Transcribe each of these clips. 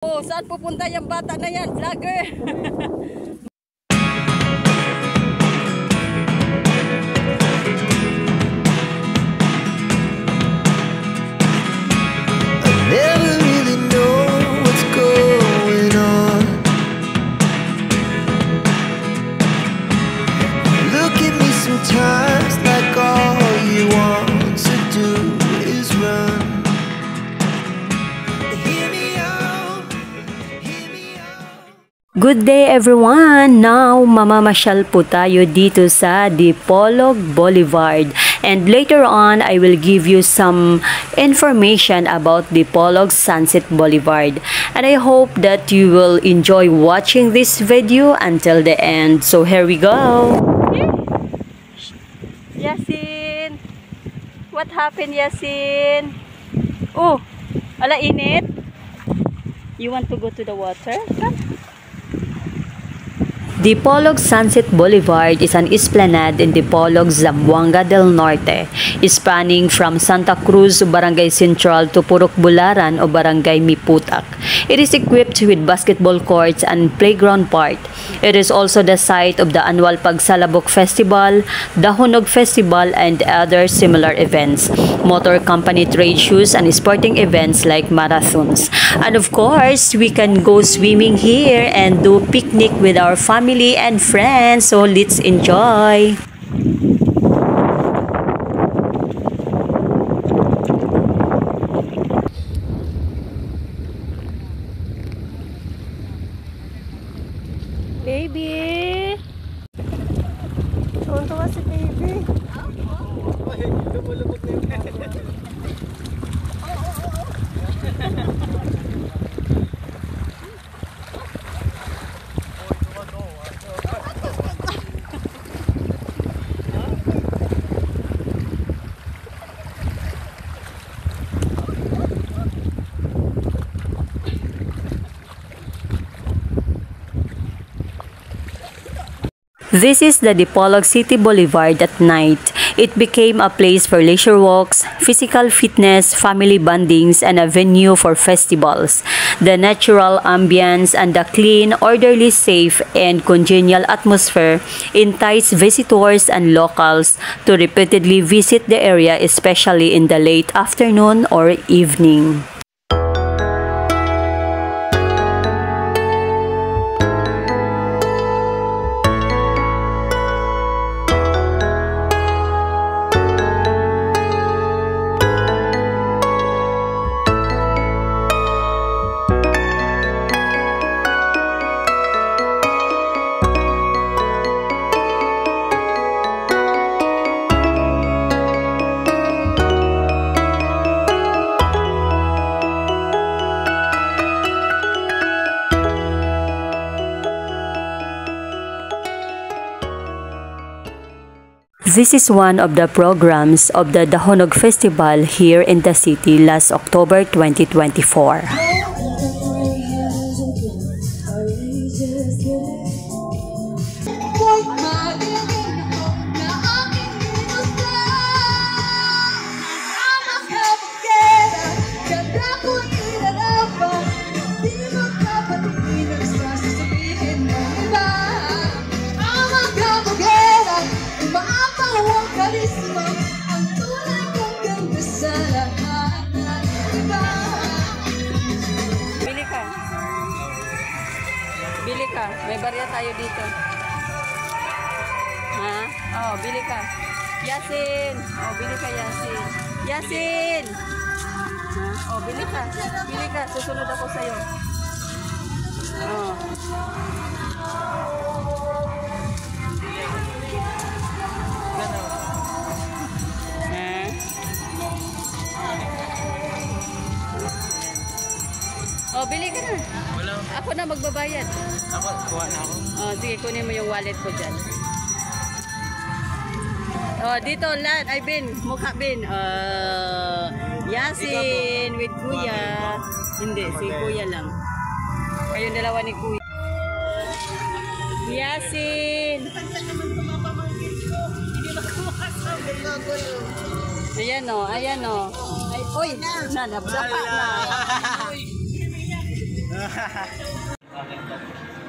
Oh, saan pupunta yung bata na yan, vlogger? Never really know what's going on. Look at me sometimes like all you want to do is run. Hear me out, hear me out. Good day everyone! Now, mamamasyal po tayo dito sa Dipolog Boulevard. And later on, I will give you some information about Dipolog Sunset Boulevard. And I hope that you will enjoy watching this video until the end. So here we go! Yasin! What happened, Yasin? Oh, ala init? You want to go to the water? Come. Dipolog Sunset Boulevard is an esplanade in Dipolog, Zamboanga del Norte, spanning from Santa Cruz, Barangay Central to Purok Bularan o Barangay Miputak. It is equipped with basketball courts and playground park. It is also the site of the annual Pagsalabok Festival, Dahonog Festival, and other similar events, motor company trade shows, and sporting events like marathons. And of course, we can go swimming here and do picnic with our family and friends, so let's enjoy. Baby! Tuwan-tuwa si baby. This is the Dipolog City Boulevard at night. It became a place for leisure walks, physical fitness, family bondings, and a venue for festivals. The natural ambience and the clean, orderly, safe, and congenial atmosphere entice visitors and locals to repeatedly visit the area, especially in the late afternoon or evening. This is one of the programs of the Dahonog Festival here in the city last October 2024. Bili ka. May barya tayo dito. Ha? Oh, bili ka. Yasin. Oh, bili ka, Yasin. Yasin! Ha? Oh, bili ka. Bili ka. Susunod ako sa'yo. Oh. Oh, bili ka na. Wala. Ako na magbabayad. Ako, kuha na ako. Oh, sige, kunin mo yung wallet ko dyan. Oh, dito, lahat. Ay, Bin. Mukha, Bin. Yasin with Kuya. Hindi, si Kuya lang. Kayong dalawa ni Kuya. Yasin! Ayan o, ayan o. Ay, uy! Nanabdapa na.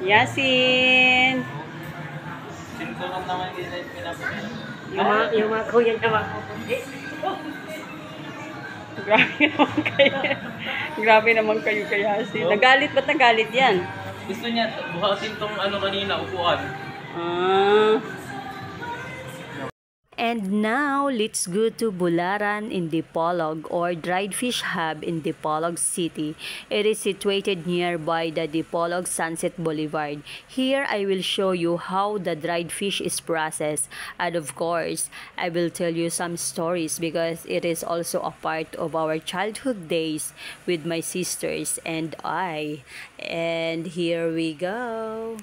Yasin! Sintunog naman dito yung pinapagin. Yung mga kuya niya mga Grabe naman kayo. Grabe naman kayo kay Yasin. Nagalit ba't nagalit yan? Gusto niya buhatin tong ano kanina, upuan. And now, let's go to Bularan in Dipolog or Dried Fish Hub in Dipolog City. It is situated nearby the Dipolog Sunset Boulevard. Here, I will show you how the dried fish is processed. And of course, I will tell you some stories because it is also a part of our childhood days with my sisters and I. And here we go.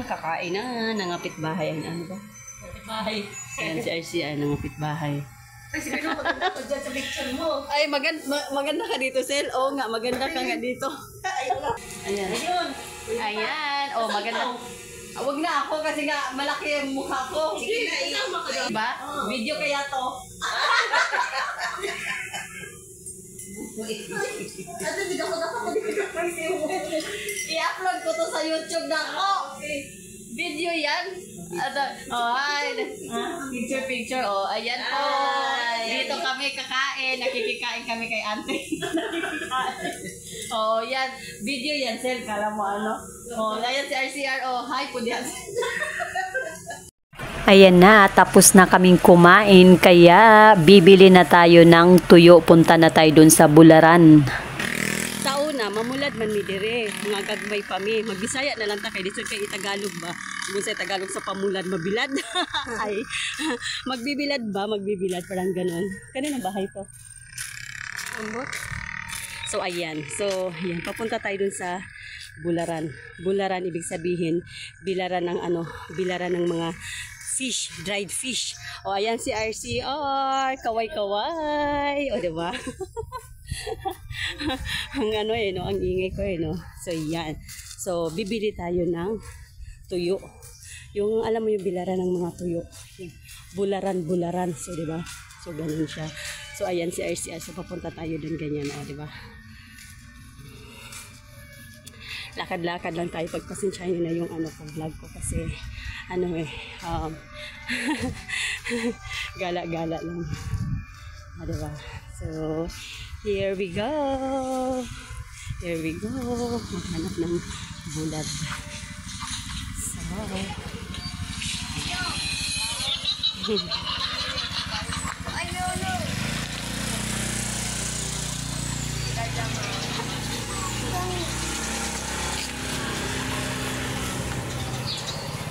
Kakain na, nangapit bahay. Ano ba? Bahay. Ayan si RCI, nangapit bahay. Ay, maganda ka dito, Sel. Oo nga, maganda ka nga dito. Ayan. Ayan. Oh, maganda. Huwag na ako kasi nga malaki yung mukha ko. Sige na, isama ka. Diba? Video kaya to. I-upload ko to sa YouTube na ako. Video yan. Oh, hi. Picture. Oh, ayan po. Dito kami kakain. Nakikikain kami kay auntie. Oh, yan. Video yan, Sel. Kala mo ano. Oh, ayan si RCR. Oh, hi po diyan. Ayan na, tapos na kaming kumain, kaya bibili na tayo ng tuyo. Punta na tayo dun sa Bularan. Sa una, mamulad man mi dire, mga gagmay pa mi. Magbisaya na lang ta kay dito kay Tagalog ba. Kung sa Tagalog sa pamulad, mabilad. Ay, magbibilad ba? Magbibilad, parang ganon. Kanina bahay to. So, ayan. So, ayan. Papunta tayo dun sa Bularan. Bularan, ibig sabihin, bilaran ng ano, bilaran ng mga fish, dried fish. O, ayan si RCR. Kaway-kaway. O, diba? Ang ano eh, no? Ang ingay ko eh, no? So, yan. So, bibili tayo ng tuyo. Yung, alam mo yung bilaran ng mga tuyo. Yung bularan. So, diba? So, ganun siya. So, ayan si RCR. So, papunta tayo dun ganyan. O, diba? Lakad-lakad lang tayo. Pagpasensyahin na yung ano ko, vlog ko. Kasi, ano eh, gala-gala lang. Ah, diba? So, here we go. Maghanap ng bulad. So,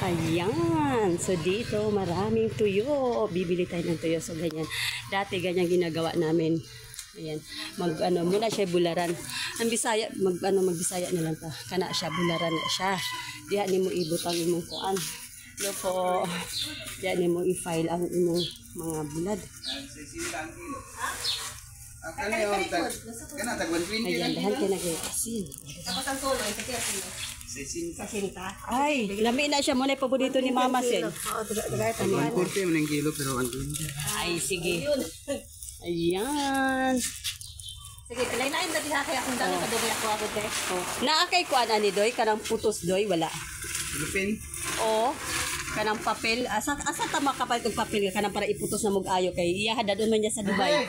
Ayan. So dito maraming tuyo. Bibili tayo ng tuyo. So ganyan. Dati ganyan ginagawa namin. Ayan. Muna siya bularan. Ang Bisaya, magbisaya na lang ta. Kana siya bularan na siya. Diha nimo ibutang imong kuan. Yo po. Diha nimo i-file ang imong mga bulad. Ayan, dahan ka nag-asin. Tapos ang tulo, ito kaya sino? Sa sinta. Ay, lami na siya. Muna paborito ni Mama Sen. Oo, tagay pa niya. 140 man ang kilo pero 120. Ay, sige. Ayan. Sige, pilay na yun dati ha, kaya kung dami pa doon ako te. Naakay ko ani doy, kanang putos doy, wala. Lupin. O, kanang papel. Asa tama kapalit og papel kanang para iputos na mog-ayo kay iya hadadon man niya sa Dubai.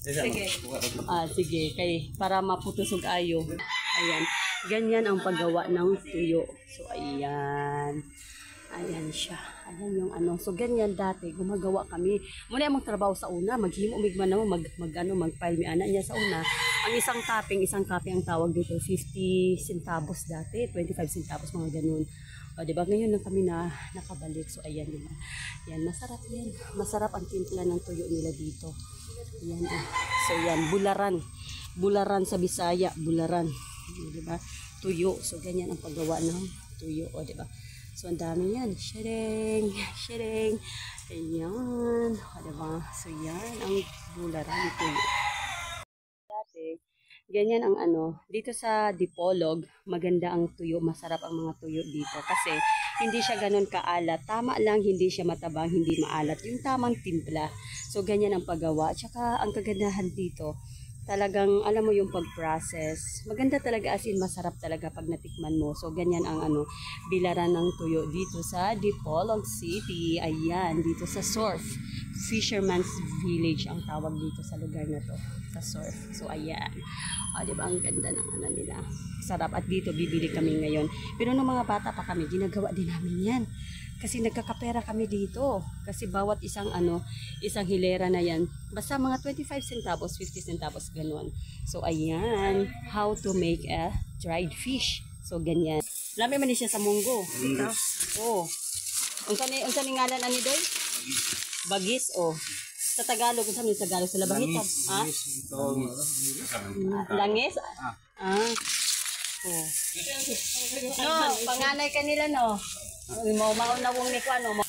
Sige. Sige, kay para maputos og ayo. Ayan. Ganyan ang paggawa ng tuyo. So, ayan. Ayan siya. Ayan yung ano. So, ganyan dati. Gumagawa kami. Muna yung trabaho sa una. Maghimo, migman na mo. Mag-file mi anak niya sa una. Ang isang kape ang tawag dito. 50 centavos dati. 25 centavos, mga ganun. O, diba? Ngayon lang kami na nakabalik. So, ayan, diba? Yan, masarap yan. Masarap ang timpla ng tuyo nila dito. Ayan. So, yan. Bularan. Bularan sa Bisaya. Bularan. Diba? Tuyo. So, ganyan ang paggawa ng tuyo. O, diba? So, ang dami yan. Shireng. Shireng. Ayan. O, diba? So, yan ang bularan tuyo. Dati, ganyan ang ano. Dito sa Dipolog, maganda ang tuyo. Masarap ang mga tuyo dito. Kasi, hindi siya ganun kaalat. Tama lang, hindi siya matabang, hindi maalat. Yung tamang timpla. So, ganyan ang paggawa. Tsaka, ang kagandahan dito, talagang alam mo yung pag-process. Maganda talaga, as in masarap talaga pag natikman mo. So ganyan ang ano, bilaran ng tuyo dito sa Dipolog City. Ayan, dito sa Surf. Fisherman's Village ang tawag dito sa lugar na to. Sa Surf. So ayan. O, diba ang ganda ng ano nila. Sarap. At dito bibili kami ngayon. Pero nung mga bata pa kami, ginagawa din namin yan. Kasi nagkakapera kami dito. Kasi bawat isang isang hilera na yan, basta mga 25 centavos, 50 centavos, ganun. So, ayan, how to make a dried fish. So, ganyan. Lami man siya sa munggo. Oh. Unsa ni ngalan ani doy? Bagis, oh. Sa Tagalog, unsa ni Tagalog sa labangitan? Ha? Langis? Oh. No, panganay kanila no. Maunawong ni ko ano.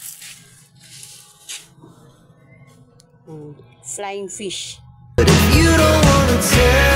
Flying fish. But if you don't wanna tell